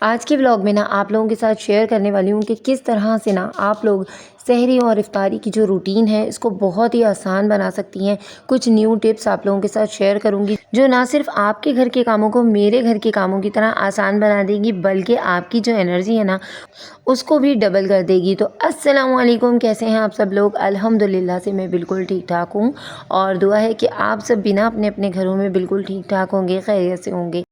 आज के व्लॉग में ना आप लोगों के साथ शेयर करने वाली हूँ कि किस तरह से ना आप लोग सहरी और इफ्तारी की जो रूटीन है इसको बहुत ही आसान बना सकती हैं। कुछ न्यू टिप्स आप लोगों के साथ शेयर करूँगी जो ना सिर्फ आपके घर के कामों को मेरे घर के कामों की तरह आसान बना देगी, बल्कि आपकी जो एनर्जी है ना उसको भी डबल कर देगी। तो अस्सलाम वालेकुम, कैसे हैं आप सब लोग? अल्हम्दुलिल्लाह से मैं बिल्कुल ठीक ठाक हूँ और दुआ है कि आप सब भी ना अपने अपने घरों में बिल्कुल ठीक ठाक होंगे, खैरियत से होंगे।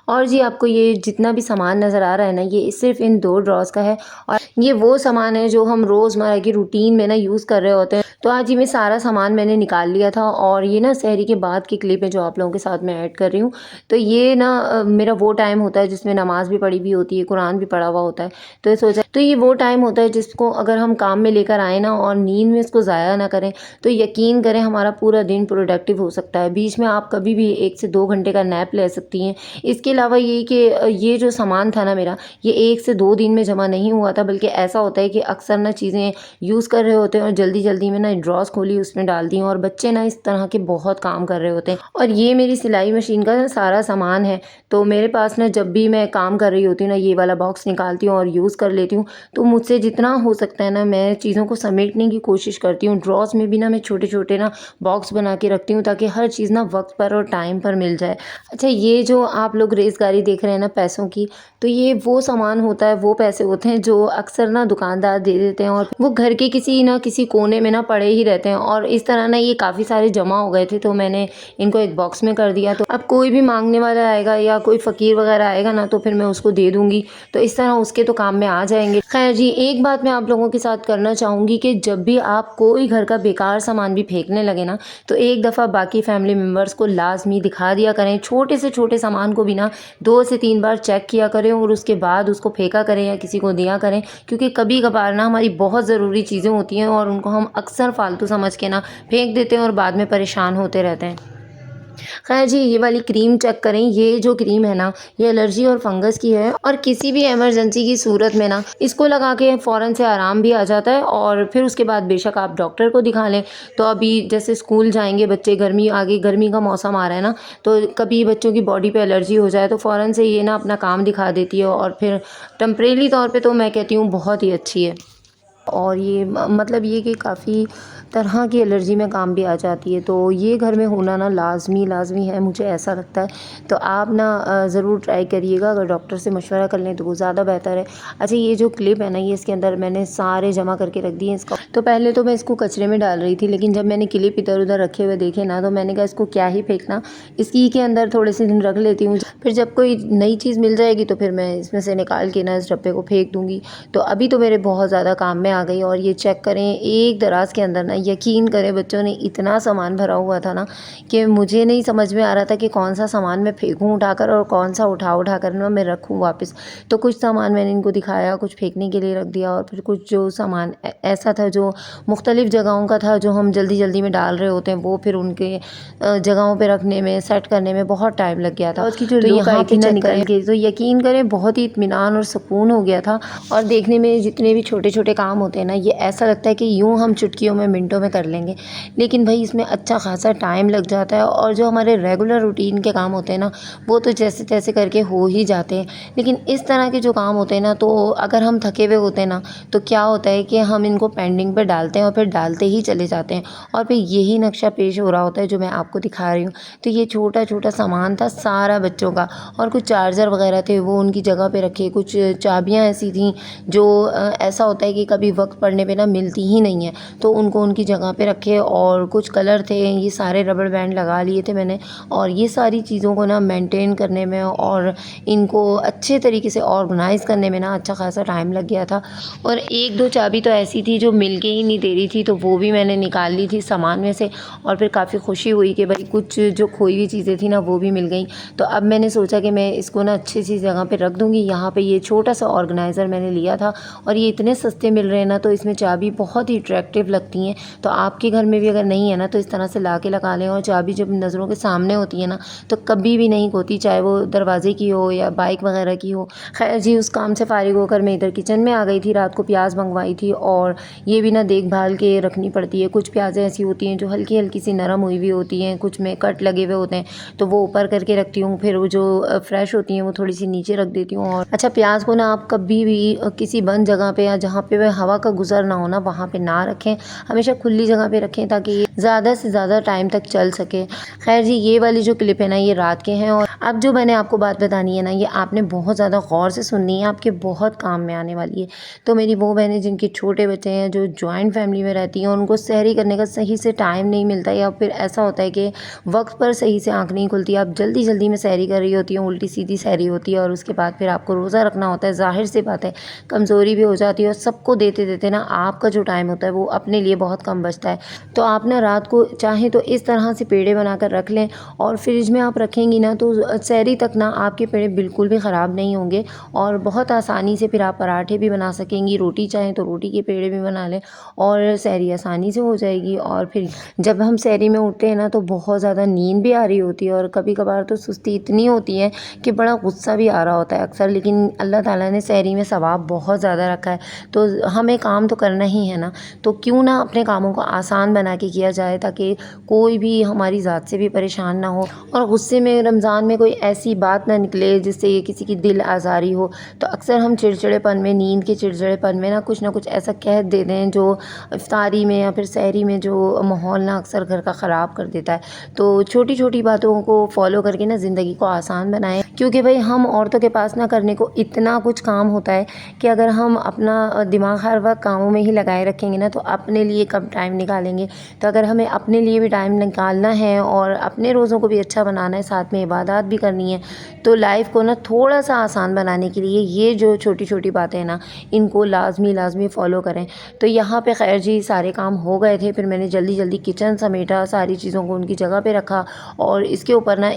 और जी, आपको ये जितना भी सामान नज़र आ रहा है ना, ये सिर्फ़ इन 2 ड्रॉज़ का है और ये वो सामान है जो हम रोज़मर्रा की रूटीन में ना यूज़ कर रहे होते हैं। तो आज ये मैं सारा सामान मैंने निकाल लिया था और ये ना सहरी के बाद की क्लिप है जो आप लोगों के साथ मैं ऐड कर रही हूँ। तो ये ना मेरा वो टाइम होता है जिसमें नमाज़ भी पढ़ी हुई होती है, कुरान भी पढ़ा हुआ होता है। तो ये सोचा, तो ये वो टाइम होता है जिसको अगर हम काम में लेकर आएँ ना और नींद में इसको ज़ाया ना करें, तो यकीन करें हमारा पूरा दिन प्रोडक्टिव हो सकता है। बीच में आप कभी भी 1 से 2 घंटे का नैप ले सकती हैं। इसके अलावा ये कि ये जो सामान था ना मेरा, ये 1 से 2 दिन में जमा नहीं हुआ था, बल्कि ऐसा होता है कि अक्सर ना चीज़ें यूज़ कर रहे होते हैं और जल्दी-जल्दी में ना ड्रॉज़ खोली उसमें डाल दी और बच्चे ना इस तरह के बहुत काम कर रहे होते हैं। और ये मेरी सिलाई मशीन का ना सारा सामान है, तो मेरे पास ना जब भी मैं काम कर रही होती हूँ ना, ये वाला बॉक्स निकालती हूँ और यूज़ कर लेती हूँ। तो मुझसे जितना हो सकता है ना मैं चीज़ों को समेटने की कोशिश करती हूँ। ड्रॉज़ में भी ना मैं छोटे-छोटे ना बॉक्स बना के रखती हूँ ताकि हर चीज़ ना वक़्त पर और टाइम पर मिल जाए। अच्छा, ये जो आप लोग रेज़गारी देख रहे हैं ना पैसों की, तो ये वो सामान होता है, वो पैसे होते हैं जो अक्सर ना दुकानदार दे देते हैं और वो घर के किसी ना किसी कोने में ना पड़े ही रहते हैं और इस तरह ना ये काफ़ी सारे जमा हो गए थे, तो मैंने इनको एक बॉक्स में कर दिया। तो अब कोई भी माँगने वाला आएगा या कोई फ़कीर वग़ैरह आएगा ना, तो फिर मैं उसको दे दूँगी, तो इस तरह उसके तो काम में आ जाएँगे। ख़ैर जी, एक बात मैं आप लोगों के साथ करना चाहूँगी कि जब भी आप कोई घर का बेकार सामान भी फेंकने लगे ना, तो एक दफ़ा बाकी फैमिली मेम्बर्स को लाज़मी दिखा दिया करें। छोटे से छोटे सामान को भी ना 2 से 3 बार चेक किया करें और उसके बाद उसको फेंका करें या किसी को दिया करें, क्योंकि कभी-कभार ना हमारी बहुत ज़रूरी चीज़ें होती हैं और उनको हम अक्सर फ़ालतू समझ के ना फेंक देते हैं और बाद में परेशान होते रहते हैं। खैर जी, ये वाली क्रीम चेक करें। ये जो क्रीम है ना, ये एलर्जी और फंगस की है और किसी भी इमरजेंसी की सूरत में ना इसको लगा के फ़ौरन से आराम भी आ जाता है और फिर उसके बाद बेशक आप डॉक्टर को दिखा लें। तो अभी जैसे स्कूल जाएँगे बच्चे, गर्मी आ गई, गर्मी का मौसम आ रहा है ना, तो कभी बच्चों की बॉडी पे एलर्जी हो जाए तो फ़ौरन से ये ना अपना काम दिखा देती है और फिर टेम्परेरी तौर पे तो मैं कहती हूँ बहुत ही अच्छी है। और ये मतलब ये कि काफ़ी तरह की एलर्जी में काम भी आ जाती है, तो ये घर में होना ना लाज़मी है, मुझे ऐसा लगता है। तो आप ना ज़रूर ट्राई करिएगा, अगर डॉक्टर से मशवरा कर लें तो वो ज़्यादा बेहतर है। अच्छा, ये जो क्लिप है ना, ये इसके अंदर मैंने सारे जमा करके रख दिए इसका। तो पहले तो मैं इसको कचरे में डाल रही थी, लेकिन जब मैंने क्लिप इधर-उधर रखे हुए देखे ना, तो मैंने कहा इसको क्या ही फेंकना, इसी के अंदर थोड़े से दिन रख लेती हूँ। फिर जब कोई नई चीज़ मिल जाएगी तो फिर मैं इसमें से निकाल के ना इस डब्बे को फेंक दूँगी। तो अभी तो मेरे बहुत ज़्यादा काम में आ गई और ये चेक करें, एक दराज के अंदर ना यकीन करें बच्चों ने इतना सामान भरा हुआ था ना कि मुझे नहीं समझ में आ रहा था कि कौन सा सामान मैं फेंकूं उठाकर और कौन सा उठा कर ना मैं रखूं वापस। तो कुछ सामान मैंने इनको दिखाया, कुछ फेंकने के लिए रख दिया और फिर कुछ जो सामान ऐसा था जो मुख्तलिफ जगहों का था, जो हम जल्दी जल्दी में डाल रहे होते हैं, वो फिर उनके जगहों पे रखने में, सेट करने में बहुत टाइम लग गया था। उसकी जो लुक आई थी ना निकल के, तो यकीन करें बहुत ही इत्मीनान और सुकून हो गया था। और देखने में जितने भी छोटे छोटे काम होते हैं ना, ये ऐसा लगता है कि यूँ हम चुटकियों में, मिनटों में कर लेंगे, लेकिन भाई इसमें अच्छा खासा टाइम लग जाता है और जो हमारे रेगुलर रूटीन के काम होते हैं ना, वो तो जैसे तैसे करके हो ही जाते हैं। लेकिन इस तरह के जो काम होते हैं ना, तो अगर हम थके हुए होते हैं ना, तो क्या होता है कि हम इनको पेंडिंग पे डालते हैं और फिर डालते ही चले जाते हैं और फिर यही नक्शा पेश हो रहा होता है जो मैं आपको दिखा रही हूँ। तो ये छोटा छोटा सामान था सारा बच्चों का और कुछ चार्जर वगैरह थे वो उनकी जगह पे रखे, कुछ चाबियाँ ऐसी थी जो ऐसा होता है कि कभी वक्त पड़ने पे ना मिलती ही नहीं है, तो उनको उनकी जगह पे रखे। और कुछ कलर थे, ये सारे रबड़ बैंड लगा लिए थे मैंने और ये सारी चीज़ों को ना मेंटेन करने में और इनको अच्छे तरीके से ऑर्गेनाइज़ करने में ना अच्छा खासा टाइम लग गया था। और एक दो चाबी तो ऐसी थी जो मिल के ही नहीं दे रही थी, तो वो भी मैंने निकाल ली थी सामान में से और फिर काफ़ी खुशी हुई कि भाई कुछ जो खोई हुई चीज़ें थी ना वो भी मिल गई। तो अब मैंने सोचा कि मैं इसको ना अच्छी सी जगह पे रख दूँगी। यहाँ पे ये छोटा सा ऑर्गेनाइज़र मैंने लिया था और ये इतने सस्ते मिल रहे हैं ना, तो इसमें चाबी बहुत ही अट्रैक्टिव लगती हैं। तो आपके घर में भी अगर नहीं है ना तो इस तरह से ला के लगा लें। और चाबी जब नज़रों के सामने होती है ना तो कभी भी नहीं खोती, चाहे वो दरवाजे की हो या बाइक वगैरह की हो। खैर जी, उस काम से फ़ारिग होकर मैं इधर किचन में आ गई थी। रात को प्याज मंगवाई थी और ये भी ना देखभाल के रखनी पड़ती है। कुछ प्याज़ें ऐसी होती हैं जो हल्की हल्की सी नरम हुई हुई होती हैं, कुछ में कट लगे हुए होते हैं, तो वो ऊपर करके रखती हूँ। फिर वो जो फ्रेश होती हैं वो थोड़ी सी नीचे रख देती हूँ। और अच्छा, प्याज को ना आप कभी भी किसी बंद जगह पे या जहाँ पे वह हवा का गुजर ना हो ना, वहाँ पे ना रखें। हमेशा खुली जगह पे रखें ताकि ये ज़्यादा से ज़्यादा टाइम तक चल सके। खैर जी, ये वाली जो क्लिप है ना ये रात के हैं। और अब जो मैंने आपको बात बतानी है ना, ये आपने बहुत ज़्यादा गौर से सुननी है, आपके बहुत काम में आने वाली है। तो मेरी वो बहनें जिनके छोटे बच्चे हैं, जो जॉइंट फैमिली में रहती हैं, उनको सहरी करने का सही से टाइम नहीं मिलता, या फिर ऐसा होता है कि वक्त पर सही से आँख नहीं खुलती। आप जल्दी जल्दी में सहरी कर रही होती हैं, उल्टी सीधी सहरी होती है, और उसके बाद फिर आपको रोज़ा रखना होता है। ज़ाहिर सी बात है कमज़ोरी भी हो जाती है, और सबको देते देते ना आपका जो टाइम होता है वो अपने लिए बहुत कम बचता है। तो आप ना रात को चाहें तो इस तरह से पेड़े बनाकर रख लें, और फ्रिज में आप रखेंगी ना तो सहरी तक ना आपके पेड़े बिल्कुल भी ख़राब नहीं होंगे। और बहुत आसानी से फिर आप पराठे भी बना सकेंगी, रोटी चाहें तो रोटी के पेड़े भी बना लें, और सहरी आसानी से हो जाएगी। और फिर जब हम सहरी में उठते हैं ना तो बहुत ज़्यादा नींद भी आ रही होती है, और कभी कभार तो सुस्ती इतनी होती है कि बड़ा गुस्सा भी आ रहा होता है अक्सर। लेकिन अल्लाह ताला ने सहरी में सवाब बहुत ज़्यादा रखा है, तो हमें काम तो करना ही है ना, तो क्यों ना अपने कामों को आसान बना के किया जाए, ताकि कोई भी हमारी ज़ात से भी परेशान ना हो, और गुस्से में रमज़ान में कोई ऐसी बात ना निकले जिससे किसी की दिल आज़ारी हो। तो अक्सर हम चिड़चिड़ेपन में, नींद के चिड़चिड़ेपन में ना कुछ ऐसा कह देते हैं जो इफ्तारी में या फिर सहरी में जो माहौल ना अक्सर घर का ख़राब कर देता है। तो छोटी छोटी बातों को फॉलो करके ना ज़िंदगी को आसान बनाएं, क्योंकि भाई हम औरतों के पास ना करने को इतना कुछ काम होता है कि अगर हम अपना दिमाग हर वक्त कामों में ही लगाए रखेंगे ना तो अपने लिए कब टाइम निकालेंगे। तो अगर हमें अपने लिए भी टाइम निकालना है और अपने रोज़ों को भी अच्छा बनाना है, साथ में इबादत भी करनी है, तो लाइफ को ना थोड़ा सा आसान बनाने के लिए ये जो छोटी छोटी बातें हैं ना, इनको लाजमी फॉलो करें। तो यहाँ पे खैर जी सारे काम हो गए थे, फिर मैंने जल्दी जल्दी किचन समेटा, सारी चीज़ों को उनकी जगह पे रखा, और इसके ऊपर ना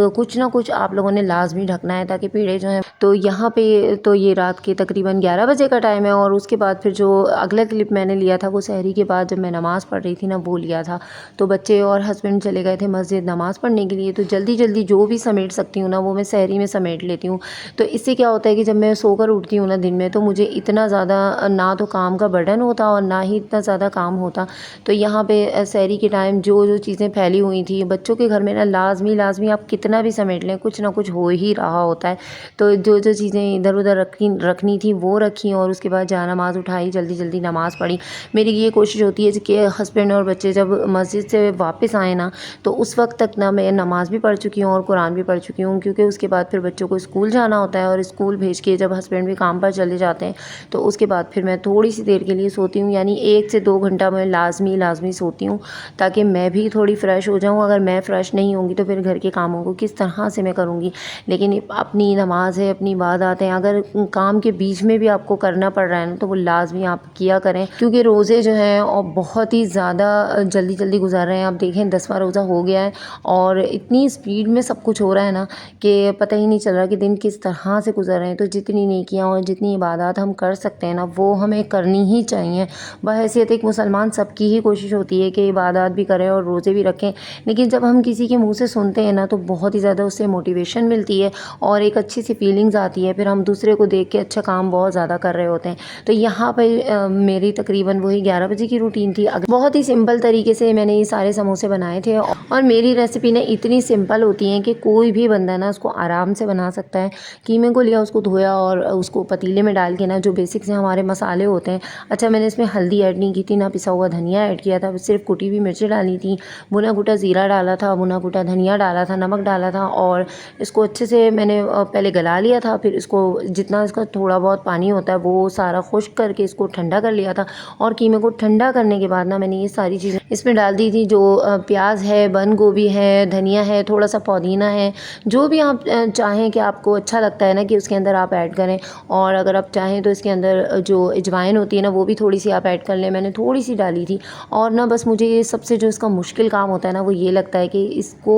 कुछ ना कुछ आप लोगों ने लाजमी ढकना है ताकि पेड़े जो हैं। तो यहाँ पे तो ये रात के तकरीबन 11 बजे का टाइम है, और उसके बाद फिर जो अगला क्लिप मैंने लिया था वो सहरी के बाद जब मैं नमाज़ पढ़ रही थी ना वो लिया था। तो बच्चे और हस्बैंड चले गए थे मस्जिद नमाज़ पढ़ने के लिए, तो जल्दी जल्दी जो भी समेट सकती हूँ ना वो मैं सहरी में समेट लेती हूँ। तो इससे क्या होता है कि जब मैं सोकर उठती हूँ ना दिन में, तो मुझे इतना ज़्यादा ना तो काम का बर्डन होता और ना ही इतना ज़्यादा काम होता। तो यहाँ पे सहरी के टाइम जो जो चीज़ें फैली हुई थी बच्चों के घर में ना, लाजमी आप कितना भी समेट लें कुछ ना कुछ हो ही रहा होता है। तो जो जो चीज़ें इधर उधर रखनी थी वो रखी, और उसके बाद जा नमाज़ उठाई, जल्दी जल्दी नमाज़ पढ़ी। मेरी ये कोशिश होती है कि हस्बैंड और बच्चे जब मस्जिद से वापस आए ना तो उस वक्त तक ना मैं नमाज़ भी पढ़ चुकी हूँ और कुरान भी पढ़ चुकी हूँ, क्योंकि उसके बाद फिर बच्चों को स्कूल जाना होता है, और स्कूल भेज के जब हस्बैंड भी काम पर चले जाते हैं तो उसके बाद फिर मैं थोड़ी सी देर के लिए सोती हूँ, यानी 1 से 2 घंटा मैं लाजमी सोती हूँ, ताकि मैं भी थोड़ी फ़्रेश हो जाऊँ। अगर मैं फ़्रेश नहीं होंगी तो फिर घर के कामों को किस तरह से मैं करूँगी। लेकिन अपनी नमाज़ है, अपनी इबादत है, अगर काम के बीच में भी आपको करना पड़ रहा है ना तो वो लाजमी आप किया करें, क्योंकि रोज़े जो हैं और बहुत ही ज़्यादा जल्दी गुजार रहे हैं। आप देखें 10वां रोज़ा हो गया है और इतनी स्पीड में सब कुछ हो रहा है ना कि पता ही नहीं चल रहा कि दिन किस तरह से गुजर रहे हैं। तो जितनी नेकियां और जितनी इबादत हम कर सकते हैं ना वो हमें करनी ही चाहिए। बहैसियत एक मुसलमान सबकी ही कोशिश होती है कि इबादत भी करें और रोज़े भी रखें, लेकिन जब हम किसी के मुँह से सुनते हैं ना तो बहुत ही ज़्यादा उससे मोटिवेशन मिलती है और एक अच्छी सी फीलिंग्स आती है। फिर हम दूसरे को देख के अच्छा काम बहुत ज़्यादा कर रहे होते हैं। तो यहाँ पर मेरी तकरीबन वही 11 बजे की रूटीन थी। बहुत ही सिंपल तरीके से मैंने ये सारे समोसे बनाए थे, और मेरी रेसिपी ना इतनी सिंपल होती है कि कोई भी बंदा ना उसको आराम से बना सकता है। कीमे को लिया, उसको धोया और उसको पतीले में डाल के ना जो बेसिक से हमारे मसाले होते हैं, अच्छा मैंने इसमें हल्दी ऐड नहीं की थी, ना पिसा हुआ धनिया ऐड किया था, सिर्फ कुटी हुई मिर्चें डाली थी, भुना कुटा ज़ीरा डाला था, भुना कुटा धनिया डाला था, नमक डाला था, और इसको अच्छे से मैंने पहले गला लिया था। फिर इसको जितना इसका थोड़ा बहुत पानी होता है वो सारा खुश्क करके इसको ठंडा कर लिया था, और कीमे को ठंडा करने के बाद ना मैंने ये सारी चीज़ें इसमें डाल दी थी जो प्याज है, बंद गोभी है, धनिया है, थोड़ा सा पुदीना है, जो भी आप चाहें कि आपको अच्छा लगता है ना कि उसके अंदर आप ऐड करें। और अगर आप चाहें तो इसके अंदर जो अजवाइन होती है ना वो भी थोड़ी सी आप ऐड कर लें, मैंने थोड़ी सी डाली थी। और ना बस मुझे ये सबसे जो इसका मुश्किल काम होता है ना वो ये लगता है कि इसको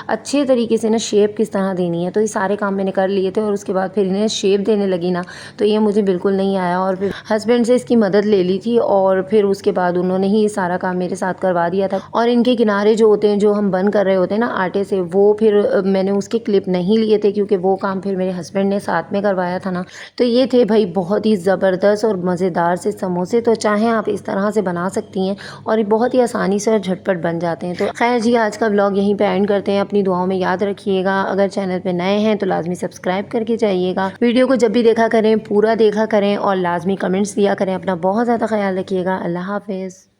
अच्छे तरीके से ना शेप किस तरह देनी है। तो ये सारे काम मैंने कर लिए थे और उसके बाद फिर इन्हें शेप देने लगी ना तो ये मुझे बिल्कुल नहीं आया, और फिर हस्बैंड से इसकी मदद ले ली थी और फिर उसके बाद उन्होंने ही ये सारा काम मेरे साथ करवा दिया था। और इनके किनारे जो होते हैं जो हम बंद कर रहे होते हैं ना आटे से, वो फिर मैंने उसके क्लिप नहीं लिए थे क्योंकि वो काम फिर मेरे हस्बैंड ने साथ में करवाया था ना। तो ये थे भाई बहुत ही ज़बरदस्त और मज़ेदार से समोसे। तो चाहें आप इस तरह से बना सकती हैं और ये बहुत ही आसानी से और झटपट बन जाते हैं। तो खैर जी, आज का ब्लॉग यहीं पे एंड करते हैं। अपनी दुआओं में याद रखिएगा। अगर चैनल पे नए हैं तो लाजमी सब्सक्राइब करके जाइएगा। वीडियो को जब भी देखा करें पूरा देखा करें और लाजमी कमेंट्स दिया करें। अपना बहुत ज़्यादा ख्याल रखिएगा। अल्लाह हाफिज़।